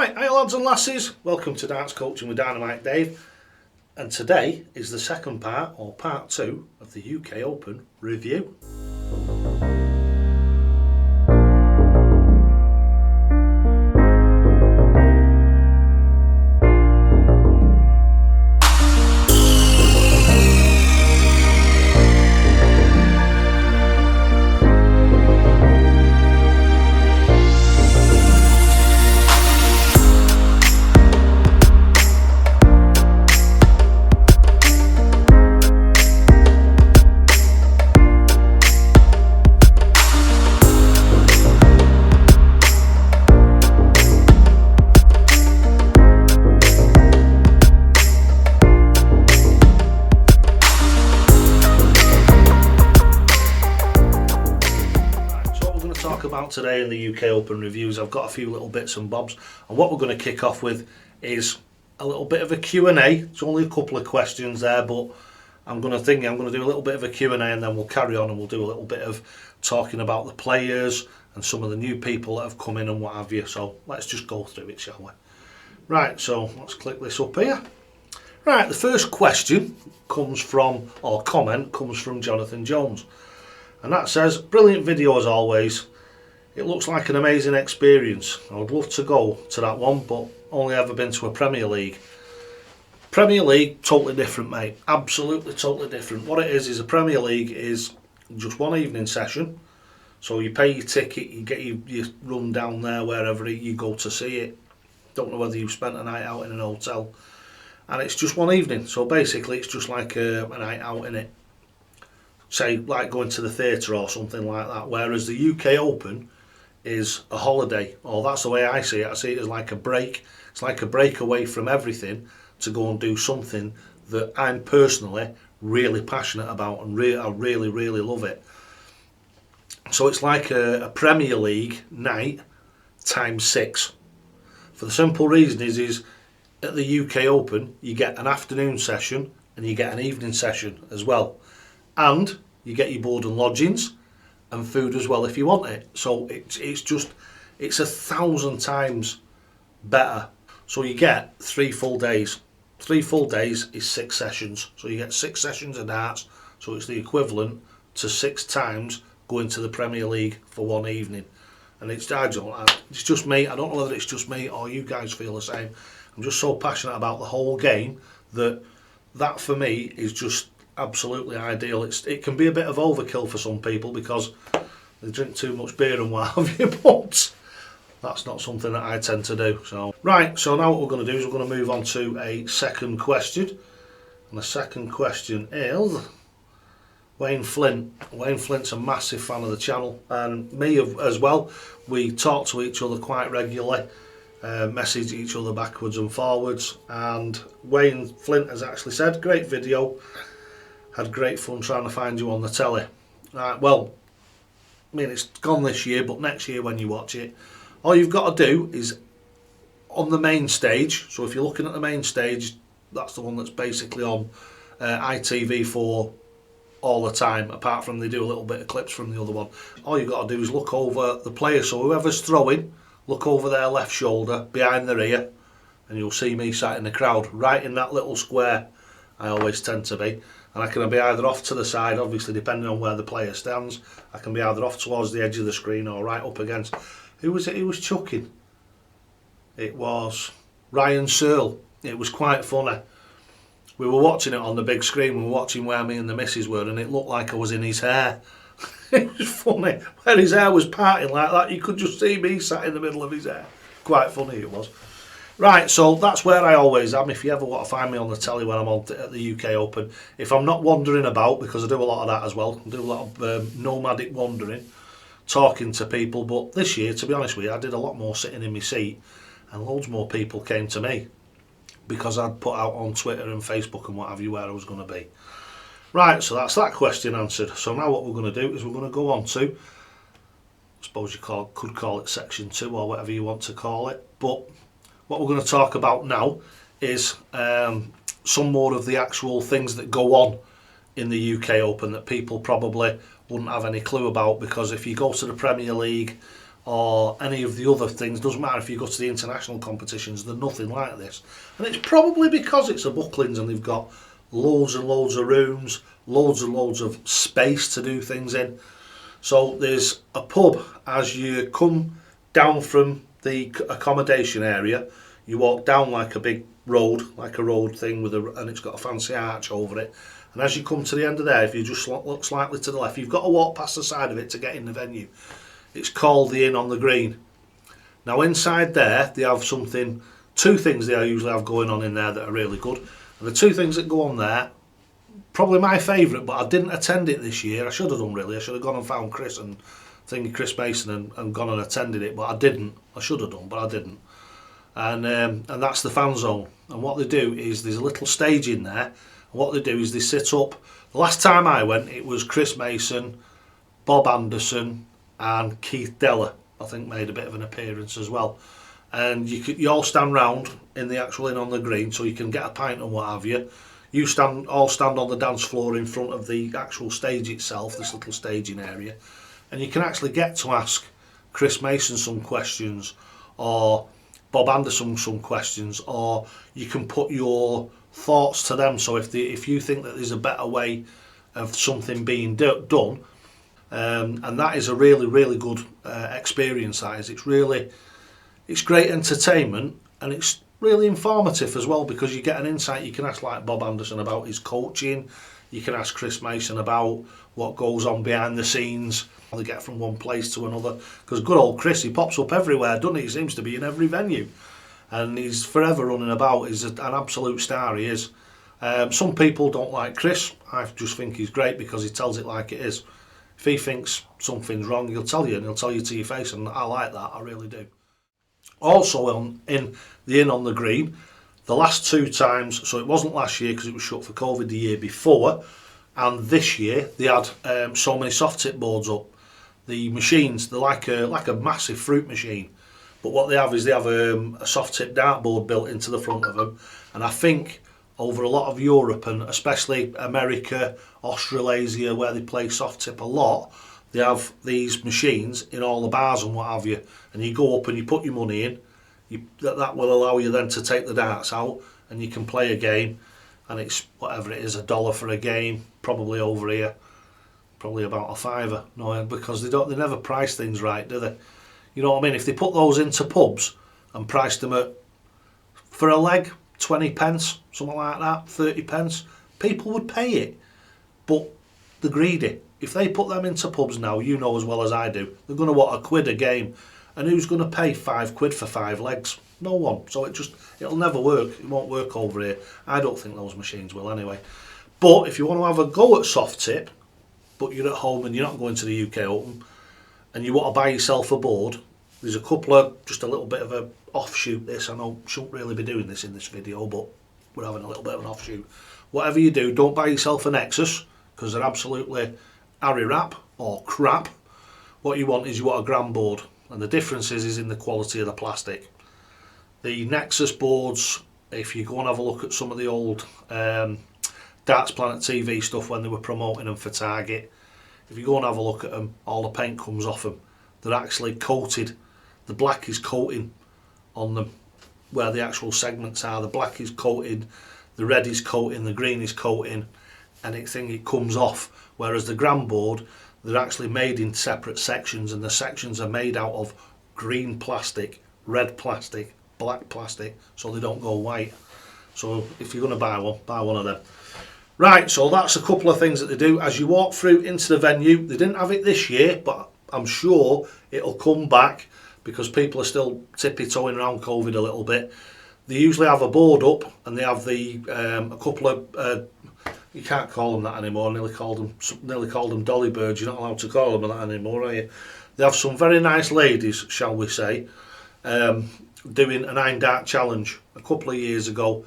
Right, hi lads and lasses, welcome to Darts Coaching with Dynamite Dave, and today is the second part, or part 2, of the UK Open review. About today in the UK Open reviews, I've got a few little bits and bobs, and what we're going to kick off with is a little bit of a Q&A. It's only a couple of questions there, but I'm going to do a little bit of a Q&A, and then we'll carry on and we'll do a little bit of talking about the players and some of the new people that have come in and what have you. So let's just go through it, shall we? Right, so let's click this up here. Right, the first question comes from, or comment comes from Jonathan Jones, and that says, brilliant video as always. It looks like an amazing experience. I would love to go to that one, but only ever been to a Premier League. Premier League, totally different, mate. Absolutely totally different. What it is a Premier League is just one evening session. So you pay your ticket, you get your run down there wherever you go to see it. Don't know whether you've spent a night out in an hotel. And it's just one evening. So basically it's just like a night out in it. Say like going to the theatre or something like that. Whereas the UK Open is a holiday, or that's the way I see it. I see it as like a break. It's like a break away from everything to go and do something that I'm personally really passionate about, and I really love it. So it's like a Premier League night times 6. For the simple reason is at the UK Open you get an afternoon session and you get an evening session as well, and you get your board and lodgings and food as well if you want it. So it's 1,000 times better. So you get 3 full days. 3 full days is 6 sessions. So you get 6 sessions of darts. So it's the equivalent to 6 times going to the Premier League for one evening. And it's just me. I don't know whether it's just me or you guys feel the same. I'm just so passionate about the whole game that for me is just absolutely ideal. It can be a bit of overkill for some people because they drink too much beer and what have you, but that's not something that I tend to do. So right, so now what we're going to do is we're going to move on to a second question, and the second question is Wayne Flint. Wayne Flint's a massive fan of the channel, and me as well. We talk to each other quite regularly, message each other backwards and forwards, and Wayne Flint has actually said, great video, had great fun trying to find you on the telly. Right, well, I mean, it's gone this year, but next year when you watch it, all you've got to do is on the main stage. So if you're looking at the main stage, that's the one that's basically on ITV4 all the time, apart from they do a little bit of clips from the other one. All you've got to do is look over the player. So whoever's throwing, look over their left shoulder, behind their ear, and you'll see me sat in the crowd, right in that little square I always tend to be. And I can be either off to the side, obviously depending on where the player stands. I can be either off towards the edge of the screen or right up against. Who was it who was chucking? It was Ryan Searle. It was quite funny. We were watching it on the big screen. We were watching where me and the missus were, and it looked like I was in his hair. It was funny. Where his hair was parting like that, you could just see me sat in the middle of his hair. Quite funny it was. Right, so that's where I always am. If you ever want to find me on the telly when I'm on at the UK Open, if I'm not wandering about, because I do a lot of that as well, I do a lot of nomadic wandering, talking to people. But this year, to be honest with you, I did a lot more sitting in my seat, and loads more people came to me because I'd put out on Twitter and Facebook and what have you where I was going to be. Right, so that's that question answered. So now what we're going to do is we're going to go on to, I suppose you could call it section 2 or whatever you want to call it, but what we're going to talk about now is some more of the actual things that go on in the UK Open that people probably wouldn't have any clue about, because if you go to the Premier League or any of the other things. Doesn't matter if you go to the international competitions, they're nothing like this. And it's probably because it's a Bucklins and they've got loads and loads of rooms, loads and loads of space to do things in. So there's a pub as you come down from the accommodation area. You walk down like a big road, like a road thing with and it's got a fancy arch over it. And as you come to the end of there, if you just look slightly to the left, you've got to walk past the side of it to get in the venue. It's called the Inn on the Green. Now inside there, they have two things they usually have going on in there that are really good. And the two things that go on there, probably my favourite, but I didn't attend it this year. I should have done really. I should have gone and found Chris Mason and gone and attended it, but I didn't. I should have done, but I didn't. And that's the fan zone. And what they do is there's a little stage in there. And what they do is they sit up. The last time I went, it was Chris Mason, Bob Anderson, and Keith Deller, I think, made a bit of an appearance as well. And you all stand round in the actual Inn on the Green, so you can get a pint and what have you. You all stand on the dance floor in front of the actual stage itself, this little staging area, and you can actually get to ask Chris Mason some questions, or Bob Anderson some questions, or you can put your thoughts to them. So if you think that there's a better way of something being done, and that is a really, really good experience. That is, it's great entertainment, and it's really informative as well, because you get an insight. You can ask like Bob Anderson about his coaching, you can ask Chris Mason about what goes on behind the scenes, how they get from one place to another, because good old Chris, he pops up everywhere, doesn't he? He seems to be in every venue, and he's forever running about. He's an absolute star, he is. Some people don't like Chris. I just think he's great because he tells it like it is. If he thinks something's wrong, he'll tell you, and he'll tell you to your face, and I like that, I really do. Also in the Inn on the Green, the last two times, so it wasn't last year because it was shut for COVID, the year before, and this year they had so many soft tip boards up. The machines, they're like a massive fruit machine, but what they have is they have a soft tip dartboard built into the front of them, and I think over a lot of Europe, and especially America, Australasia, where they play soft tip a lot, they have these machines in all the bars and what have you, and you go up and you put your money in. That will allow you then to take the darts out, and you can play a game, and it's whatever it is, $1 for a game, probably over here, probably about a fiver. No, because they never price things right, do they? You know what I mean? If they put those into pubs and priced them at, for a leg, 20 pence, something like that, 30 pence, people would pay it. But they're greedy. If they put them into pubs now, you know as well as I do, they're going to want £1 a game. And who's going to pay £5 for 5 legs? No one. So it'll never work. It won't work over here. I don't think those machines will anyway. But if you want to have a go at soft tip, but you're at home and you're not going to the UK Open, and you want to buy yourself a board, there's a couple of, just a little bit of a offshoot this. I know I shouldn't really be doing this in this video, but we're having a little bit of an offshoot. Whatever you do, don't buy yourself a Nexus, because they're absolutely Harry Rap or crap. What you want is you want a gram board, and the difference is in the quality of the plastic. The Nexus boards, if you go and have a look at some of the old Darts Planet TV stuff when they were promoting them for Target, if you go and have a look at them, all the paint comes off them. They're actually coated. The black is coating on them where the actual segments are. The black is coated, the red is coating, the green is coating, and it comes off. Whereas the gram board, they're actually made in separate sections, and the sections are made out of green plastic, red plastic, black plastic, so they don't go white. So if you're going to buy one of them. Right, so that's a couple of things that they do. As you walk through into the venue, they didn't have it this year, but I'm sure it'll come back because people are still tippy-toeing around COVID a little bit. They usually have a board up, and they have a couple of you can't call them that anymore. Nearly called them dolly birds. You're not allowed to call them that anymore, are you? They have some very nice ladies, shall we say, doing a 9-dart challenge. A couple of years ago,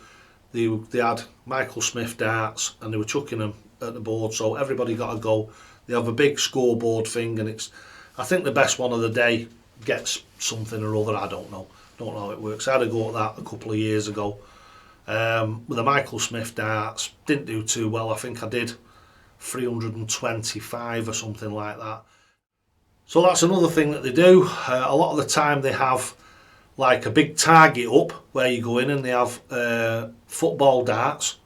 they had Michael Smith darts, and they were chucking them at the board, so everybody got a go. They have a big scoreboard thing, and I think the best one of the day gets something or other. I don't know how it works. I had a go at that a couple of years ago. With the Michael Smith darts, didn't do too well. I think I did 325 or something like that. So that's another thing that they do. A lot of the time they have like a big target up where you go in, and they have football darts.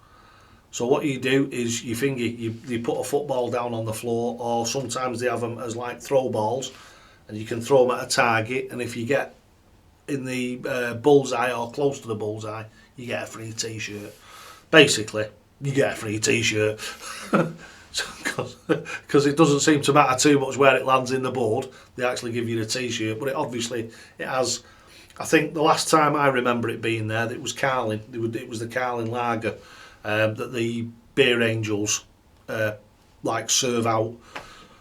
So what you do is you put a football down on the floor, or sometimes they have them as like throw balls, and you can throw them at a target, and if you get in the bullseye or close to the bullseye, you get a free t-shirt. Basically, you get a free t-shirt. Because it doesn't seem to matter too much where it lands in the board, they actually give you the t-shirt. But it has, I think the last time I remember it being there, it was Carling. It was the Carling lager that the Beer Angels like serve out.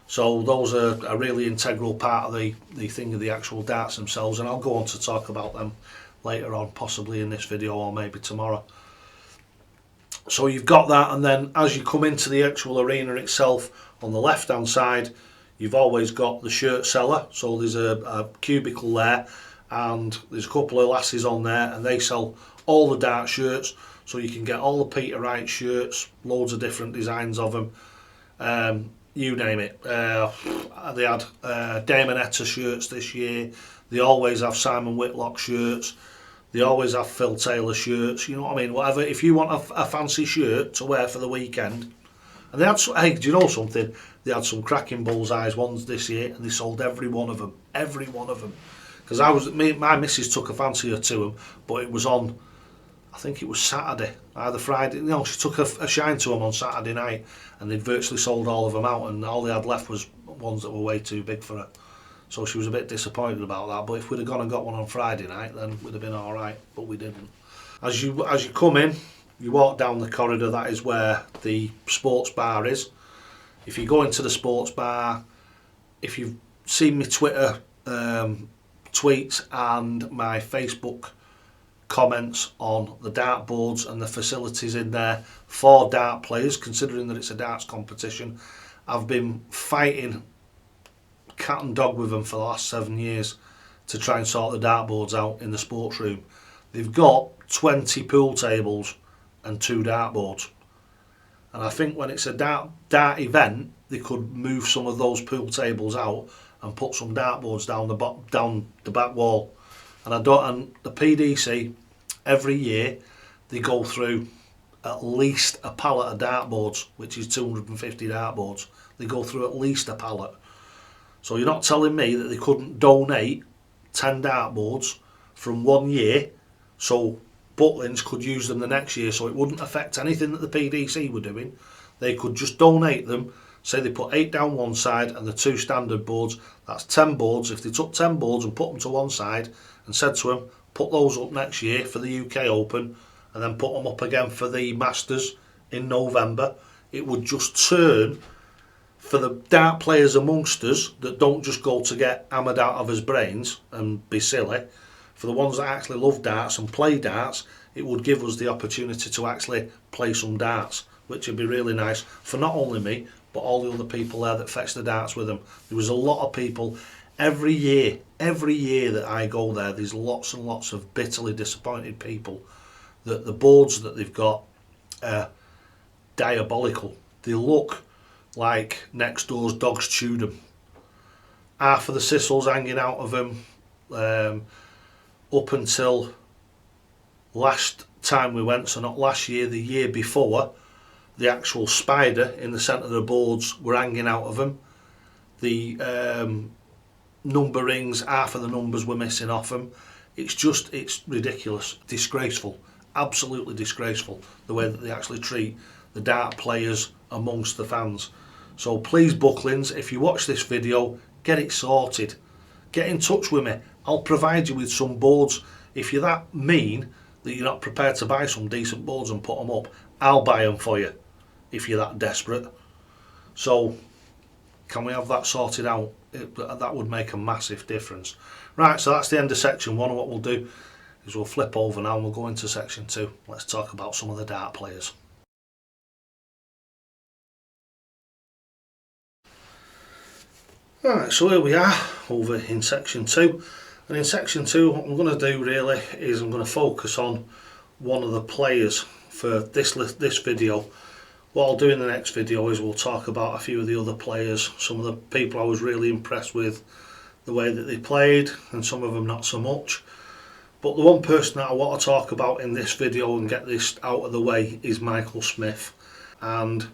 So those are a really integral part of the thing of the actual darts themselves, and I'll go on to talk about them later on, possibly in this video or maybe tomorrow. So you've got that, and then as you come into the actual arena itself, on the left hand side you've always got the shirt seller. So there's a cubicle there, and there's a couple of lasses on there, and they sell all the dart shirts. So you can get all the Peter Wright shirts, loads of different designs of them, you name it. They had Damon Etta shirts this year. They always have Simon Whitlock shirts. They always have Phil Taylor shirts, you know what I mean? Whatever, if you want a fancy shirt to wear for the weekend. And they had, hey, do you know something? They had some cracking bullseyes ones this year, and they sold every one of them. Every one of them. Because my missus took a fancy to them, but it was on, I think it was Saturday, either Friday. No, she took a shine to them on Saturday night, and they'd virtually sold all of them out, and all they had left was ones that were way too big for her. So she was a bit disappointed about that, but if we'd have gone and got one on Friday night, then we'd have been all right, but we didn't. As you come in, you walk down the corridor, that is where the sports bar is. If you go into the sports bar, if you've seen me Twitter tweets and my Facebook comments on the dartboards and the facilities in there for dart players, considering that it's a darts competition, I've been fighting cat and dog with them for the last 7 years to try and sort the dartboards out in the sports room. They've got 20 pool tables and 2 dartboards, and I think when it's a dart event, they could move some of those pool tables out and put some dartboards down the back wall. And the PDC every year they go through at least a pallet of dartboards, which is 250 dartboards. They go through at least a pallet. So you're not telling me that they couldn't donate 10 dartboards from 1 year, so Butlins could use them the next year, so it wouldn't affect anything that the PDC were doing. They could just donate them. Say they put 8 down one side and the 2 standard boards, that's 10 boards. If they took 10 boards and put them to one side and said to them, put those up next year for the UK Open and then put them up again for the Masters in November, it would just turn for the dart players amongst us that don't just go to get hammered out of his brains and be silly. For the ones that actually love darts and play darts, it would give us the opportunity to actually play some darts, which would be really nice for not only me, but all the other people there that fetch the darts with them. There was a lot of people every year that I go there, there's lots and lots of bitterly disappointed people that the boards that they've got are diabolical. They look like next door's dogs chewed them. Half of the sissels hanging out of them. Up until last time we went, so not last year, the year before, the actual spider in the centre of the boards were hanging out of them. The number rings, half of the numbers were missing off them. It's ridiculous, disgraceful, absolutely disgraceful, the way that they actually treat the dart players amongst the fans. So please, Butlins, if you watch this video, get it sorted. Get in touch with me. I'll provide you with some boards. If you're that mean that you're not prepared to buy some decent boards and put them up, I'll buy them for you if you're that desperate. So can we have that sorted out? That would make a massive difference. Right, so that's the end of section 1. And what we'll do is we'll flip over now and we'll go into section 2. Let's talk about some of the dart players. Alright, so here we are over in section 2, and in section 2 what I'm going to do really is I'm going to focus on one of the players for this video, What I'll do in the next video is we'll talk about a few of the other players, some of the people I was really impressed with, the way that they played, and some of them not so much. But the one person that I want to talk about in this video and get this out of the way is Michael Smith, and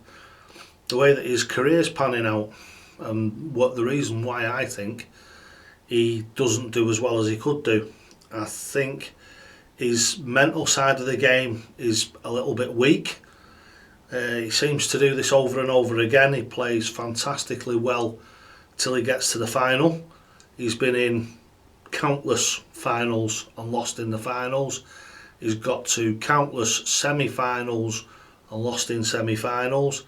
the way that his career's panning out, and what the reason why I think he doesn't do as well as he could do. I think his mental side of the game is a little bit weak. He seems to do this over and over again. He plays fantastically well till he gets to the final. He's been in countless finals and lost in the finals. He's got to countless semi-finals and lost in semi-finals.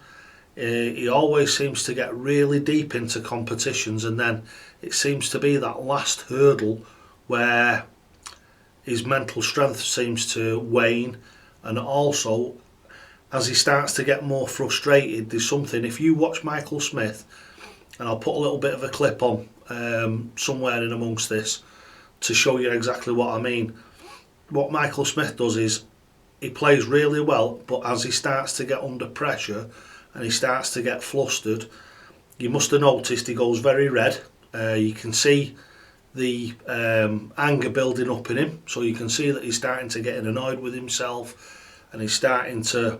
He always seems to get really deep into competitions, and then it seems to be that last hurdle where his mental strength seems to wane, and also as he starts to get more frustrated, there's something, if you watch Michael Smith, and I'll put a little bit of a clip on somewhere in amongst this to show you exactly what I mean. What Michael Smith does is he plays really well, but as he starts to get under pressure and he starts to get flustered, you must have noticed he goes very red. You can see the anger building up in him, so you can see that he's starting to get annoyed with himself, and he's starting to,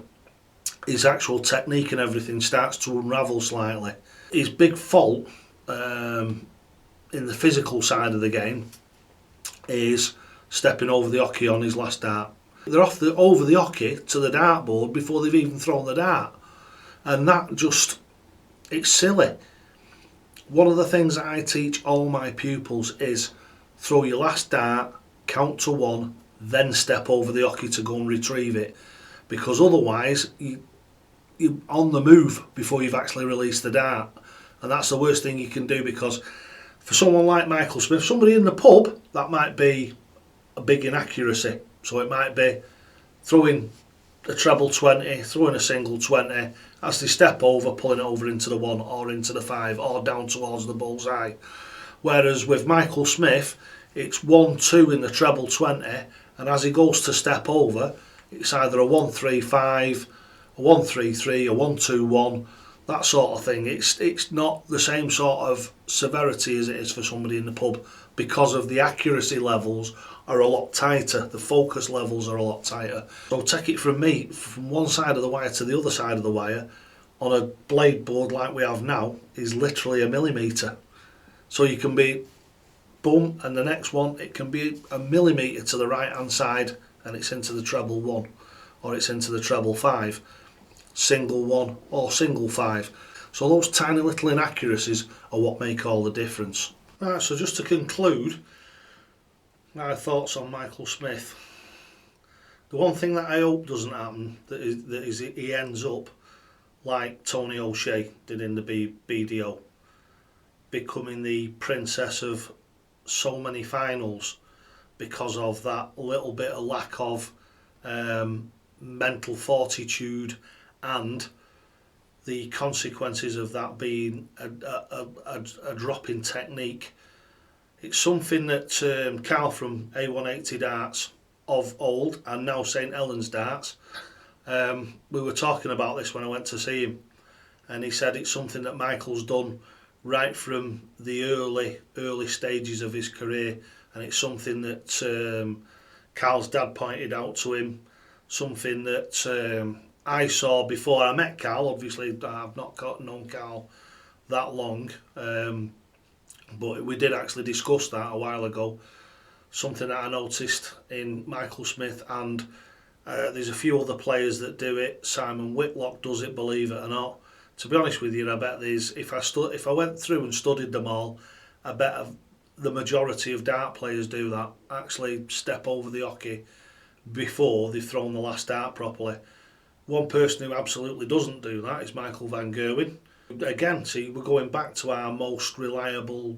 his actual technique and everything starts to unravel slightly. His big fault in the physical side of the game is stepping over the hockey on his last dart. They're over the hockey to the dartboard before they've even thrown the dart, and that just, it's silly. One of the things that I teach all my pupils is throw your last dart, count to 1, then step over the hockey to go and retrieve it, because otherwise you're on the move before you've actually released the dart, and that's the worst thing you can do. Because for someone like Michael Smith, somebody in the pub, that might be a big inaccuracy. So it might be throwing a treble 20, throwing a single 20, as they step over, pulling it over into the 1 or into the 5 or down towards the bullseye. Whereas with Michael Smith, it's 1-2 in the treble 20, and as he goes to step over, it's either a 1-3-5, a 1-3-3, a 1-2-1, that sort of thing. It's not the same sort of severity as it is for somebody in the pub, because of the accuracy levels are a lot tighter, the focus levels are a lot tighter. So take it from me, from one side of the wire to the other side of the wire, on a blade board like we have now, is literally a millimetre. So you can be boom, and the next one, it can be a millimetre to the right hand side, and it's into the treble 1, or it's into the treble 5, single 1 or single 5. So those tiny little inaccuracies are what make all the difference. Right, so just to conclude my thoughts on Michael Smith, the one thing that I hope doesn't happen that is he ends up like Tony O'Shea did in the BDO, becoming the princess of so many finals because of that little bit of lack of mental fortitude, and the consequences of that being a drop in technique. It's something that Carl from A180 Darts of old, and now St Helens Darts, we were talking about this when I went to see him, and he said it's something that Michael's done right from the early stages of his career, and it's something that Carl's dad pointed out to him, something that I saw before I met Carl. Obviously I've not known Carl that long, but we did actually discuss that a while ago, something that I noticed in Michael Smith, and there's a few other players that do it. Simon Whitlock does it, believe it or not. To be honest with you, I bet there's, if I went through and studied them all, I bet the majority of dart players do that, actually step over the hockey before they've thrown the last dart properly. One person who absolutely doesn't do that is Michael van Gerwen. Again, see, we're going back to our most reliable,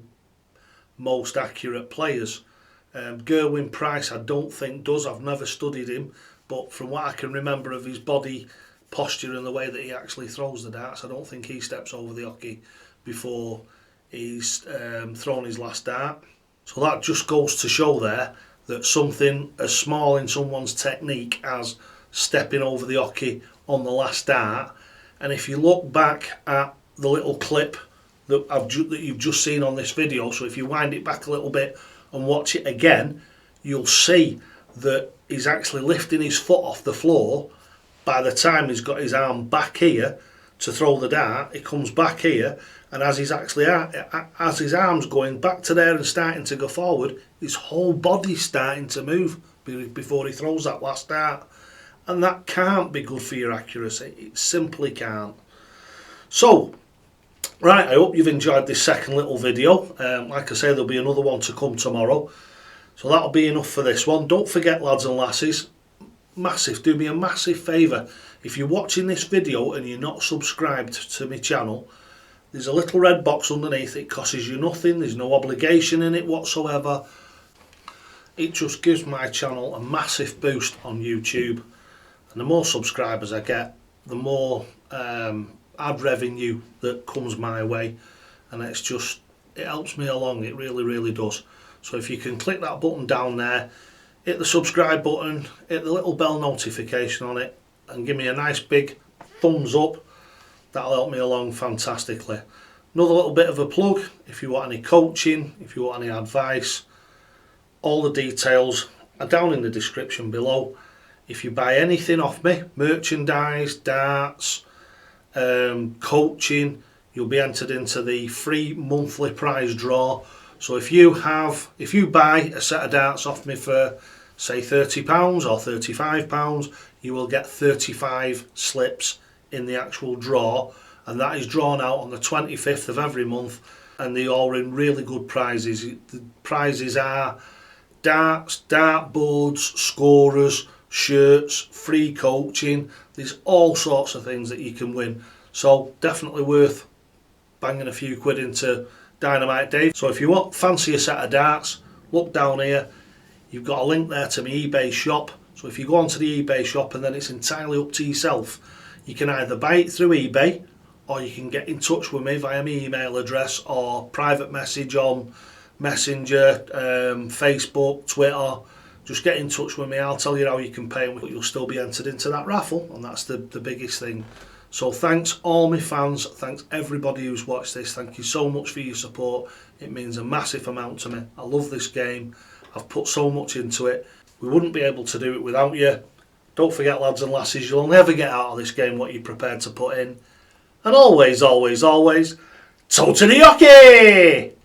most accurate players. Gerwin Price I don't think does, I've never studied him, but from what I can remember of his body posture and the way that he actually throws the darts, I don't think he steps over the hockey before he's thrown his last dart. So that just goes to show there that something as small in someone's technique as stepping over the hockey on the last dart And if you look back at the little clip that that you've just seen on this video, so if you wind it back a little bit and watch it again, you'll see that he's actually lifting his foot off the floor. By the time he's got his arm back here to throw the dart, it comes back here, and as he's actually as his arm's going back to there and starting to go forward, his whole body's starting to move before he throws that last dart. And that can't be good for your accuracy. It simply can't. So, right, I hope you've enjoyed this second little video. Like I say, there'll be another one to come tomorrow. So that'll be enough for this one. Don't forget, lads and lasses, do me a massive favour. If you're watching this video and you're not subscribed to my channel, there's a little red box underneath. It costs you nothing. There's no obligation in it whatsoever. It just gives my channel a massive boost on YouTube. And the more subscribers I get, the more ad revenue that comes my way. And it helps me along. It really, really does. So if you can click that button down there, hit the subscribe button, hit the little bell notification on it, and give me a nice big thumbs up. That'll help me along fantastically. Another little bit of a plug, if you want any coaching, if you want any advice, all the details are down in the description below. If you buy anything off me, merchandise, darts, coaching, you'll be entered into the free monthly prize draw. So if you buy a set of darts off me for say £30 or £35, you will get 35 slips in the actual draw, and that is drawn out on the 25th of every month, and they all in really good prizes. The prizes are darts, dartboards, scorers, shirts, free coaching. There's all sorts of things that you can win, so definitely worth banging a few quid into Dynamite Dave. So if you fancy a set of darts, look down here, you've got a link there to my eBay shop. So if you go onto the eBay shop, and then it's entirely up to yourself, you can either buy it through eBay, or you can get in touch with me via my email address or private message on Messenger, Facebook, Twitter. Just get in touch with me. I'll tell you how you can pay, but you'll still be entered into that raffle, and that's the biggest thing. So thanks all my fans, thanks everybody who's watched this. Thank you so much for your support. It means a massive amount to me. I love this game. I've put so much into it. We wouldn't be able to do it without you. Don't forget, lads and lasses, you'll never get out of this game what you're prepared to put in. And always, always, always, toe to the hockey!